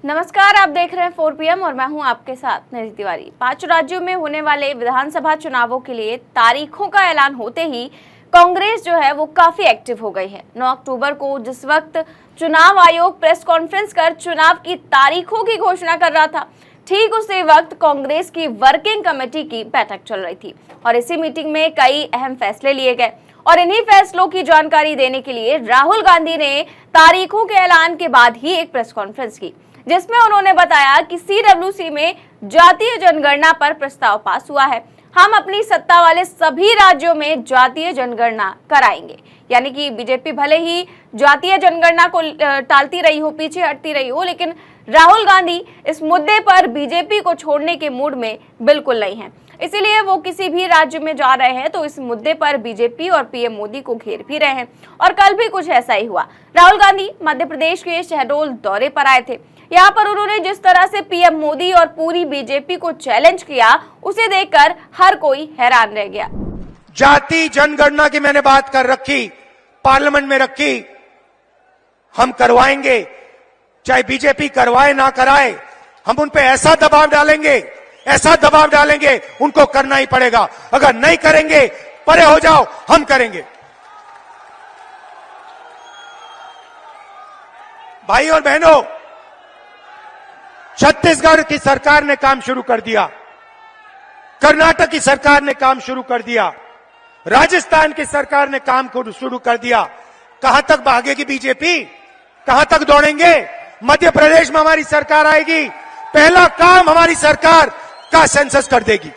नमस्कार, आप देख रहे हैं 4 PM और मैं हूं आपके साथ निधि तिवारी। 5 राज्यों में होने वाले विधानसभा चुनावों के लिए तारीखों का ऐलान होते ही कांग्रेस जो है वो काफी एक्टिव हो गई है। 9 अक्टूबर को जिस वक्त चुनाव आयोग प्रेस कॉन्फ्रेंस कर चुनाव की तारीखों की घोषणा कर रहा था, ठीक उसी वक्त कांग्रेस की वर्किंग कमेटी की बैठक चल रही थी और इसी मीटिंग में कई अहम फैसले लिए गए और इन्हीं फैसलों की जानकारी देने के लिए राहुल गांधी ने तारीखों के ऐलान के बाद ही एक प्रेस कॉन्फ्रेंस की, जिसमें उन्होंने बताया कि CWC में जातीय जनगणना पर प्रस्ताव पास हुआ है। हम अपनी सत्ता वाले सभी राज्यों में जातीय जनगणना कराएंगे। यानी कि बीजेपी भले ही जातीय जनगणना को टालती रही हो, पीछे हटती रही हो, लेकिन राहुल गांधी इस मुद्दे पर बीजेपी को छोड़ने के मूड में बिल्कुल नहीं है। इसीलिए वो किसी भी राज्य में जा रहे हैं तो इस मुद्दे पर बीजेपी और PM मोदी को घेर भी रहे हैं। और कल भी कुछ ऐसा ही हुआ। राहुल गांधी मध्य प्रदेश के शहडोल दौरे पर आए थे। यहाँ पर उन्होंने जिस तरह से PM मोदी और पूरी बीजेपी को चैलेंज किया, उसे देखकर हर कोई हैरान रह गया। जाति जनगणना की मैंने बात कर रखी, पार्लियामेंट में रखी, हम करवाएंगे, चाहे बीजेपी करवाए ना कराए, हम उन पे ऐसा दबाव डालेंगे, उनको करना ही पड़ेगा। अगर नहीं करेंगे, परे हो जाओ, हम करेंगे। भाई और बहनों, छत्तीसगढ़ की सरकार ने काम शुरू कर दिया, कर्नाटक की सरकार ने काम शुरू कर दिया, राजस्थान की सरकार ने काम शुरू कर दिया। कहां तक भागेगी बीजेपी? कहां तक दौड़ेंगे? मध्य प्रदेश में हमारी सरकार आएगी, पहला काम हमारी सरकार का सेंसस कर देगी।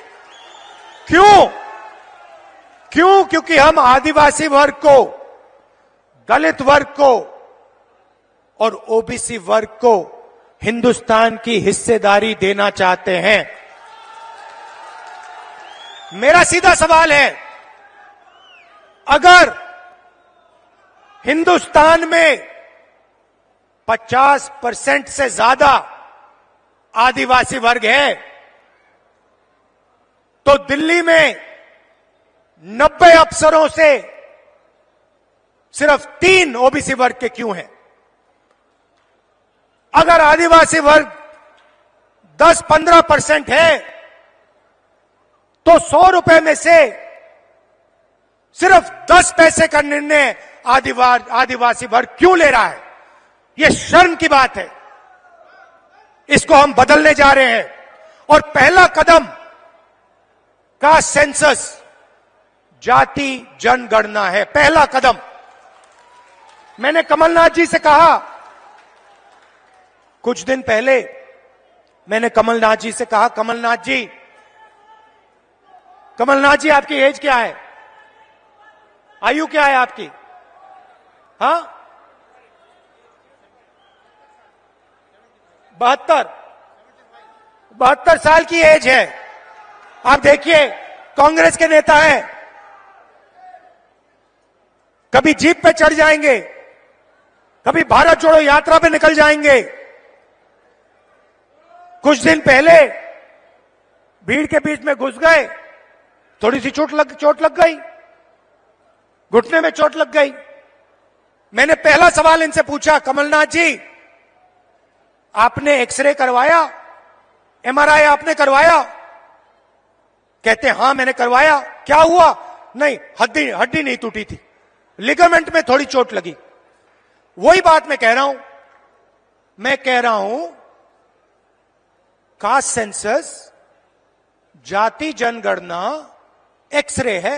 क्यों? क्योंकि हम आदिवासी वर्ग को, दलित वर्ग को और OBC वर्ग को हिंदुस्तान की हिस्सेदारी देना चाहते हैं। मेरा सीधा सवाल है, अगर हिंदुस्तान में 50% से ज्यादा आदिवासी वर्ग है, तो दिल्ली में 90 अफसरों से सिर्फ 3 OBC वर्ग के क्यों हैं? अगर आदिवासी वर्ग 10-15% है, तो 100 रुपए में से सिर्फ 10 पैसे का निर्णय आदिवासी वर्ग क्यों ले रहा है? यह शर्म की बात है। इसको हम बदलने जा रहे हैं और पहला कदम का सेंसस जाति जनगणना है। पहला कदम। मैंने कमलनाथ जी से कहा, कुछ दिन पहले मैंने कमलनाथ जी से कहा, कमलनाथ जी आपकी एज क्या है? आयु क्या है आपकी? हाँ, 72 साल की एज है। आप देखिए, कांग्रेस के नेता हैं, कभी जीप पे चढ़ जाएंगे, कभी भारत जोड़ो यात्रा पे निकल जाएंगे। कुछ दिन पहले भीड़ के बीच में घुस गए, थोड़ी सी चोट लग गई, घुटने में चोट लग गई। मैंने पहला सवाल इनसे पूछा, कमलनाथ जी आपने एक्सरे करवाया, MRI आपने करवाया? कहते हां मैंने करवाया। क्या हुआ? नहीं, हड्डी नहीं टूटी थी, लिगामेंट में थोड़ी चोट लगी। वही बात मैं कह रहा हूं, कास्ट सेंसस, जाति जनगणना एक्सरे है।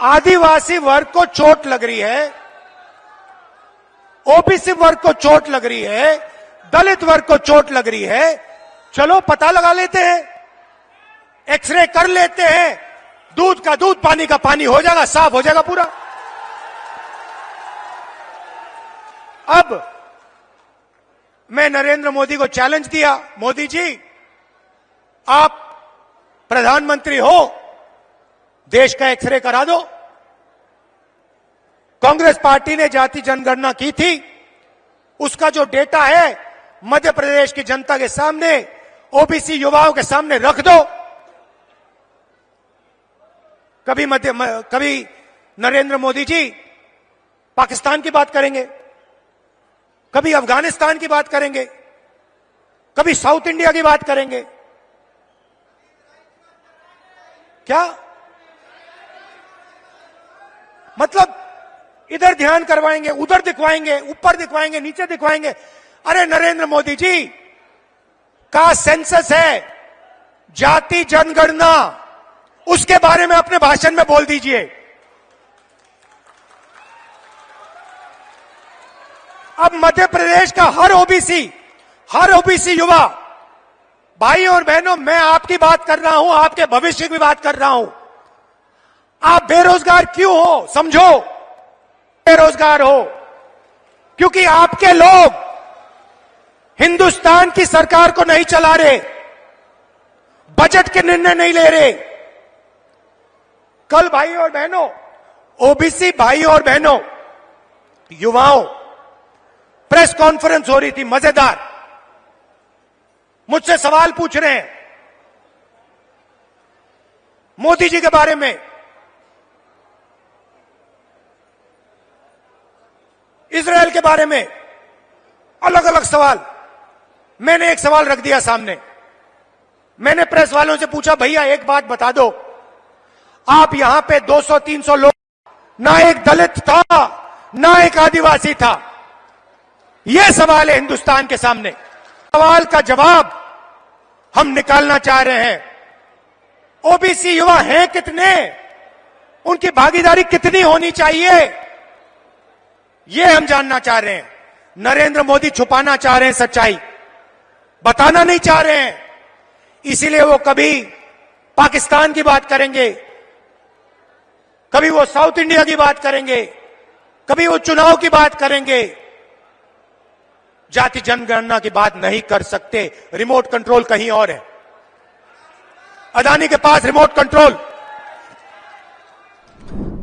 आदिवासी वर्ग को चोट लग रही है, OBC वर्ग को चोट लग रही है, दलित वर्ग को चोट लग रही है। चलो पता लगा लेते हैं, एक्सरे कर लेते हैं, दूध का दूध, पानी का पानी हो जाएगा, साफ हो जाएगा पूरा। अब मैं नरेंद्र मोदी को चैलेंज दिया, मोदी जी आप प्रधानमंत्री हो, देश का एक्सरे करा दो। कांग्रेस पार्टी ने जाति जनगणना की थी, उसका जो डेटा है मध्य प्रदेश की जनता के सामने, OBC युवाओं के सामने रख दो। कभी नरेंद्र मोदी जी पाकिस्तान की बात करेंगे, कभी अफगानिस्तान की बात करेंगे, कभी साउथ इंडिया की बात करेंगे। क्या मतलब इधर ध्यान करवाएंगे, उधर दिखवाएंगे, ऊपर दिखवाएंगे, नीचे दिखवाएंगे। अरे नरेंद्र मोदी जी का सेंसस है, जाति जनगणना, उसके बारे में अपने भाषण में बोल दीजिए। अब मध्य प्रदेश का हर ओबीसी युवा भाई और बहनों, मैं आपकी बात कर रहा हूं, आपके भविष्य की बात कर रहा हूं। आप बेरोजगार क्यों हो? समझो, बेरोजगार हो क्योंकि आपके लोग हिंदुस्तान की सरकार को नहीं चला रहे, बजट के निर्णय नहीं ले रहे। कल भाई और बहनों, ओबीसी भाई और बहनों, युवाओं, प्रेस कॉन्फ्रेंस हो रही थी मजेदार। मुझसे सवाल पूछ रहे हैं मोदी जी के बारे में, इजरायल के बारे में, अलग अलग सवाल। मैंने एक सवाल रख दिया सामने। मैंने प्रेस वालों से पूछा, भैया एक बात बता दो, आप यहां पे 200-300 लोग, ना एक दलित था ना एक आदिवासी था। यह सवाल है हिंदुस्तान के सामने। सवाल का जवाब हम निकालना चाह रहे हैं। ओबीसी युवा हैं कितने, उनकी भागीदारी कितनी होनी चाहिए, यह हम जानना चाह रहे हैं। नरेंद्र मोदी छुपाना चाह रहे हैं सच्चाई, बताना नहीं चाह रहे हैं। इसीलिए वो कभी पाकिस्तान की बात करेंगे, कभी वो साउथ इंडिया की बात करेंगे, कभी वो चुनाव की बात करेंगे। जाति जनगणना की बात नहीं कर सकते। रिमोट कंट्रोल कहीं और है, अदानी के पास रिमोट कंट्रोल।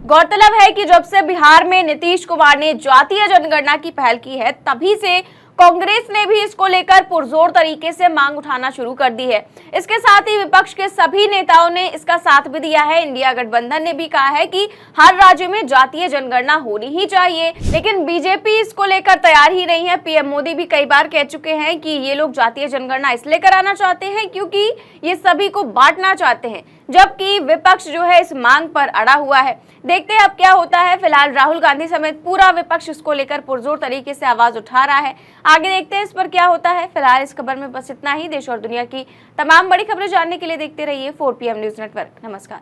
गौरतलब है कि जब से बिहार में नीतीश कुमार ने जातीय जनगणना की पहल की है, तभी से कांग्रेस ने भी इसको लेकर पुरजोर तरीके से मांग उठाना शुरू कर दी है। इसके साथ ही विपक्ष के सभी नेताओं ने इसका साथ भी दिया है। इंडिया गठबंधन ने भी कहा है कि हर राज्य में जातीय जनगणना होनी ही चाहिए, लेकिन बीजेपी इसको लेकर तैयार ही नहीं है। पीएम मोदी भी कई बार कह चुके हैं कि ये लोग जातीय जनगणना इसलिए कराना चाहते हैं क्योंकि ये सभी को बांटना चाहते हैं, जबकि विपक्ष जो है इस मांग पर अड़ा हुआ है। देखते हैं अब क्या होता है। फिलहाल राहुल गांधी समेत पूरा विपक्ष इसको लेकर पुरजोर तरीके से आवाज उठा रहा है। आगे देखते हैं इस पर क्या होता है। फिलहाल इस खबर में बस इतना ही। देश और दुनिया की तमाम बड़ी खबरें जानने के लिए देखते रहिए 4PM न्यूज नेटवर्क। नमस्कार।